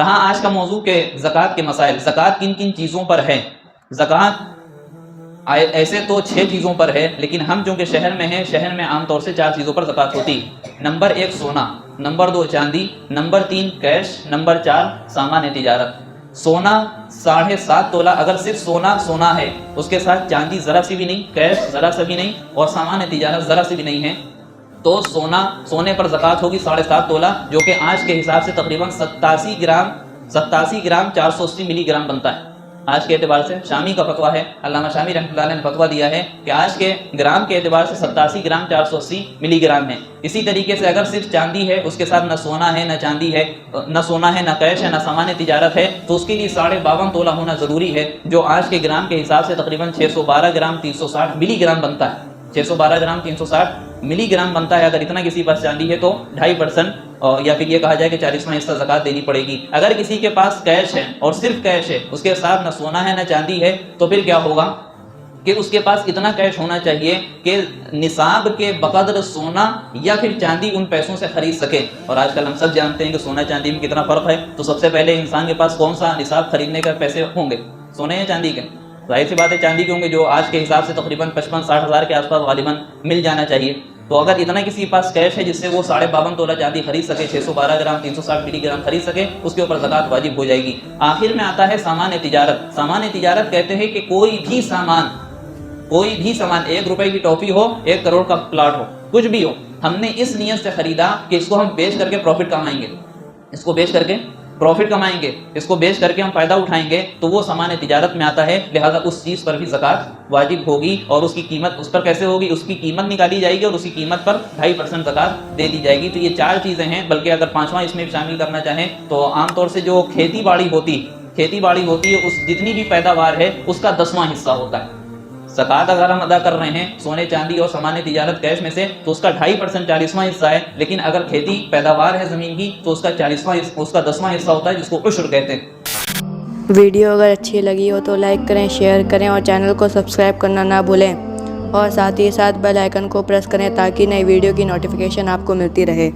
رہا آج کا موضوع کہ زکوٰۃ کے مسائل، زکوٰۃ کن کن چیزوں پر ہے؟ زکوٰۃ ایسے تو 6 چیزوں پر ہے، لیکن ہم چونکہ شہر میں ہیں، شہر میں عام طور سے 4 چیزوں پر زکوٰۃ ہوتی ہے۔ نمبر 1 سونا، نمبر 2 چاندی، نمبر 3 کیش، نمبر 4 سامان تجارت۔ سونا 7.5 تولہ، اگر صرف سونا ہے، اس کے ساتھ چاندی ذرا سی بھی نہیں، کیش ذرا سا بھی نہیں، اور سامان تجارت ذرا سی بھی نہیں ہے، تو سونے پر زکوٰۃ ہوگی 7.5 تولہ، جو کہ آج کے حساب سے تقریباً 87 گرام 480 ملی گرام بنتا ہے۔ آج کے اعتبار سے شامی کا فتویٰ ہے، علامہ شامی رحمۃ اللہ علیہ نے فتویٰ دیا ہے کہ آج کے گرام کے اعتبار سے 87 گرام 480 ملی گرام ہے۔ اسی طریقے سے اگر صرف چاندی ہے، اس کے ساتھ نہ سونا ہے نہ چاندی ہے، نہ سونا ہے نہ کیش ہے نہ سامان تجارت ہے، تو اس کے لیے 52.5 تولہ ہونا ضروری ہے، جو آج کے گرام کے حساب سے تقریباً 612 گرام 360 ملی گرام بنتا ہے۔ 612 گرام 360 ملی گرام بنتا ہے۔ اگر اتنا کسی پاس چاندی ہے تو 2.5% یا پھر یہ کہا جائے کہ 40واں حصہ زکوٰۃ دینی پڑے گی۔ اگر کسی کے پاس کیش ہے اور صرف کیش ہے، اس کے ساتھ نہ سونا ہے نہ چاندی ہے، تو پھر کیا ہوگا کہ اس کے پاس اتنا کیش ہونا چاہیے کہ نصاب کے بقدر سونا یا پھر چاندی ان پیسوں سے خرید سکے۔ اور آج کل ہم سب جانتے ہیں کہ سونا چاندی میں کتنا فرق ہے، تو سب سے پہلے انسان کے پاس کون سا نصاب خریدنے کا پیسے ہوں گے، سونے یا چاندی کے؟ ظاہر سی بات ہے چاندی کے ہوں گے، جو آج کے حساب سے تقریباً 55-60 ہزار کے آس پاس غالباً مل جانا چاہیے۔ تو اگر اتنا کسی کے پاس کیش ہے جس سے وہ 52.5 تولہ چاندی خرید سکے، 612 گرام 360 ملی گرام خرید سکے، اس کے اوپر زکوٰۃ واجب ہو جائے گی۔ آخر میں آتا ہے سامان تجارت۔ سامان تجارت کہتے ہیں کہ کوئی بھی سامان 1 روپے کی ٹافی ہو، 1 کروڑ کا پلاٹ ہو، کچھ بھی ہو، ہم نے اس نیت سے خریدا کہ اس کو ہم بیچ کر کے پروفٹ کمائیں گے، اس کو بیچ کر کے پروفٹ کمائیں گے، اس کو بیچ کر کے ہم فائدہ اٹھائیں گے، تو وہ سامان تجارت میں آتا ہے، لہذا اس چیز پر بھی زکوٰۃ واجب ہوگی۔ اور اس کی قیمت اس پر کیسے ہوگی؟ اس کی قیمت نکالی جائے گی اور اس کی قیمت پر 2.5% زکوٰۃ دے دی جائے گی۔ تو یہ 4 چیزیں ہیں، بلکہ اگر 5واں اس میں شامل کرنا چاہیں تو عام طور سے جو کھیتی باڑی ہوتی ہے، اس جتنی بھی پیداوار ہے اس کا 10واں حصہ ہوتا ہے۔ زکوٰۃ اگر ہم ادا کر رہے ہیں سونے چاندی اور سامان تجارت کیش میں سے، تو اس کا 2.5% 40واں حصہ ہے، لیکن اگر کھیتی پیداوار ہے زمین کی تو اس کا 10واں حصہ ہوتا ہے، جس کو عشر کہتے ہیں۔ ویڈیو اگر اچھی لگی ہو تو لائک کریں، شیئر کریں اور چینل کو سبسکرائب کرنا نہ بھولیں، اور ساتھ ہی ساتھ بیل آئیکن کو پریس کریں تاکہ نئی ویڈیو کی نوٹیفیکیشن آپ کو ملتی رہے۔